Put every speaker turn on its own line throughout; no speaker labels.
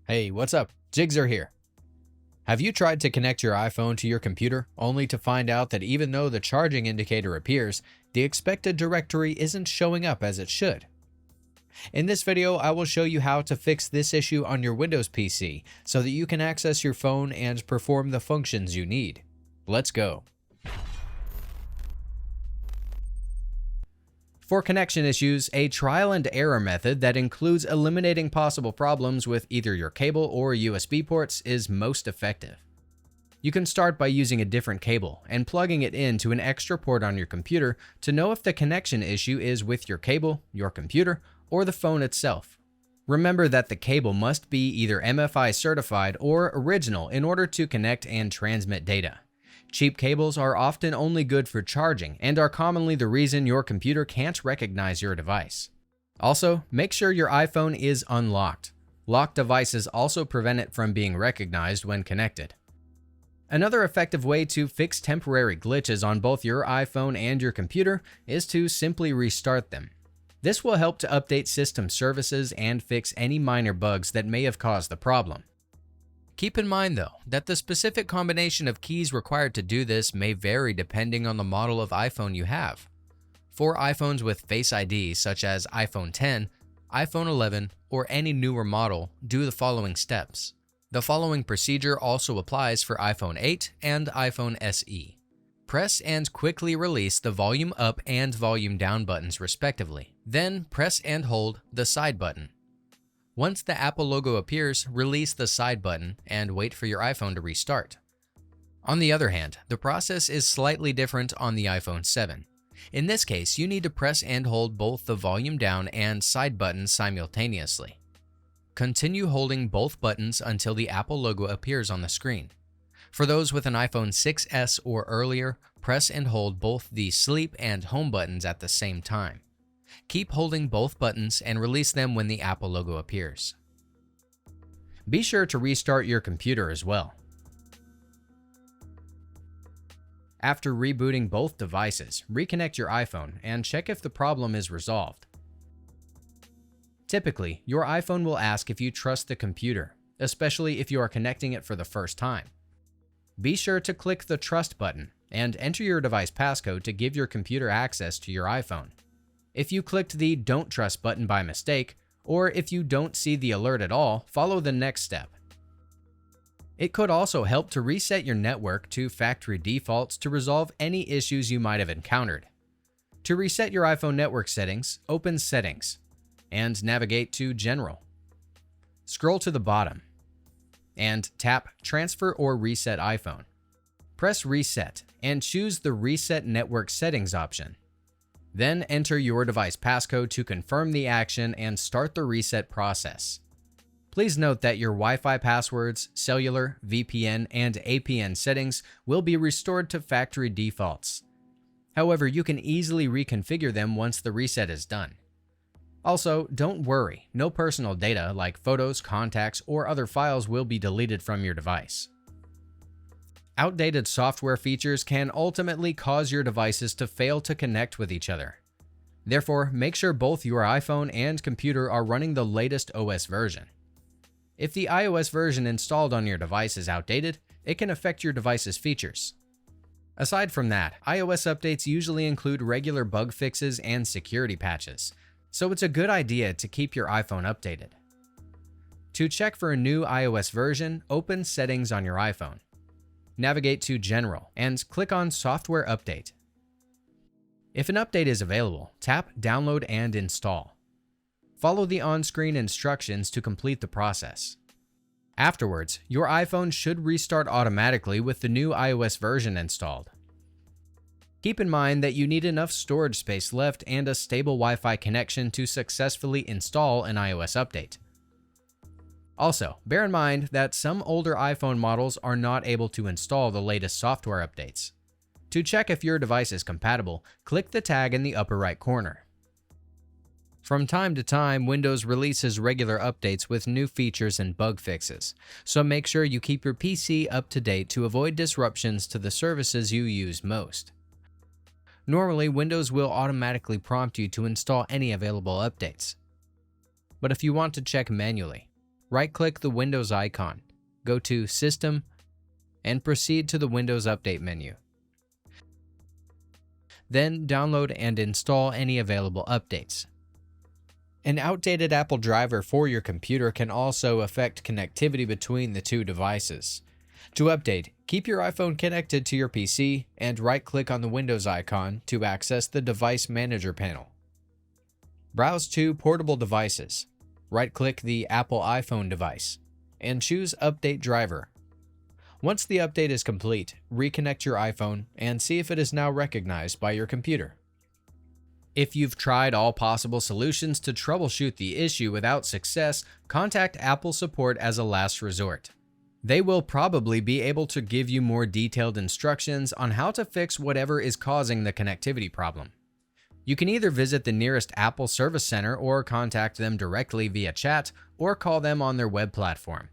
Hey, what's up? Jigxor here. Have you tried to connect your iPhone to your computer only to find out that even though the charging indicator appears, the expected directory isn't showing up as it should? In this video, I will show you how to fix this issue on your Windows PC so that you can access your phone and perform the functions you need. Let's go. For connection issues, a trial and error method that includes eliminating possible problems with either your cable or USB ports is most effective. You can start by using a different cable and plugging it into an extra port on your computer to know if the connection issue is with your cable, your computer, or the phone itself. Remember that the cable must be either MFI-certified or original in order to connect and transmit data. Cheap cables are often only good for charging and are commonly the reason your computer can't recognize your device. Also, make sure your iPhone is unlocked. Locked devices also prevent it from being recognized when connected. Another effective way to fix temporary glitches on both your iPhone and your computer is to simply restart them. This will help to update system services and fix any minor bugs that may have caused the problem. Keep in mind, though, that the specific combination of keys required to do this may vary depending on the model of iPhone you have. For iPhones with Face ID, such as iPhone 10, iPhone 11, or any newer model, do the following steps. The following procedure also applies for iPhone 8 and iPhone SE. Press and quickly release the volume up and volume down buttons respectively. Then press and hold the side button. Once the Apple logo appears, release the side button and wait for your iPhone to restart. On the other hand, the process is slightly different on the iPhone 7. In this case, you need to press and hold both the volume down and side buttons simultaneously. Continue holding both buttons until the Apple logo appears on the screen. For those with an iPhone 6s or earlier, press and hold both the sleep and home buttons at the same time. Keep holding both buttons and release them when the Apple logo appears. Be sure to restart your computer as well. After rebooting both devices, reconnect your iPhone and check if the problem is resolved. Typically, your iPhone will ask if you trust the computer, especially if you are connecting it for the first time. Be sure to click the Trust button and enter your device passcode to give your computer access to your iPhone. If you clicked the Don't Trust button by mistake, or if you don't see the alert at all, follow the next step. It could also help to reset your network to factory defaults to resolve any issues you might have encountered. To reset your iPhone network settings, open Settings and navigate to General. Scroll to the bottom and tap Transfer or Reset iPhone. Press Reset and choose the Reset Network Settings option. Then enter your device passcode to confirm the action and start the reset process. Please note that your Wi-Fi passwords, cellular, VPN, and APN settings will be restored to factory defaults. However, you can easily reconfigure them once the reset is done. Also, don't worry, no personal data like photos, contacts, or other files will be deleted from your device. Outdated software features can ultimately cause your devices to fail to connect with each other. Therefore, make sure both your iPhone and computer are running the latest OS version. If the iOS version installed on your device is outdated, it can affect your device's features. Aside from that, iOS updates usually include regular bug fixes and security patches, so it's a good idea to keep your iPhone updated. To check for a new iOS version, open Settings on your iPhone. Navigate to General and click on Software Update. If an update is available, tap Download and Install. Follow the on-screen instructions to complete the process. Afterwards, your iPhone should restart automatically with the new iOS version installed. Keep in mind that you need enough storage space left and a stable Wi-Fi connection to successfully install an iOS update. Also, bear in mind that some older iPhone models are not able to install the latest software updates. To check if your device is compatible, click the tag in the upper right corner. From time to time, Windows releases regular updates with new features and bug fixes, so make sure you keep your PC up to date to avoid disruptions to the services you use most. Normally, Windows will automatically prompt you to install any available updates. But if you want to check manually, right-click the Windows icon, go to System, and proceed to the Windows Update menu. Then download and install any available updates. An outdated Apple driver for your computer can also affect connectivity between the two devices. To update, keep your iPhone connected to your PC and right-click on the Windows icon to access the Device Manager panel. Browse to Portable Devices. Right-click the Apple iPhone device and choose Update Driver. Once the update is complete, reconnect your iPhone and see if it is now recognized by your computer. If you've tried all possible solutions to troubleshoot the issue without success, contact Apple support as a last resort. They will probably be able to give you more detailed instructions on how to fix whatever is causing the connectivity problem. You can either visit the nearest Apple Service Center or contact them directly via chat or call them on their web platform.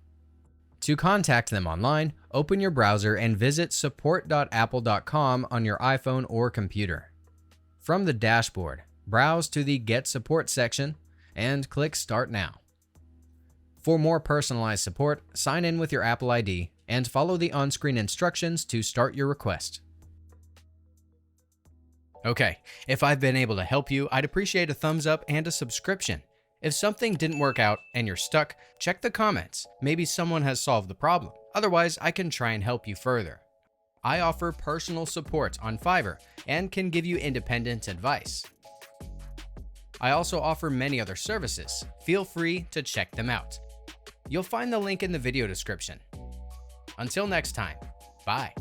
To contact them online, open your browser and visit support.apple.com on your iPhone or computer. From the dashboard, browse to the Get Support section and click Start Now. For more personalized support, sign in with your Apple ID and follow the on-screen instructions to start your request. Okay, if I've been able to help you, I'd appreciate a thumbs up and a subscription. If something didn't work out and you're stuck, check the comments. Maybe someone has solved the problem. Otherwise, I can try and help you further. I offer personal support on Fiverr and can give you independent advice. I also offer many other services. Feel free to check them out. You'll find the link in the video description. Until next time, bye.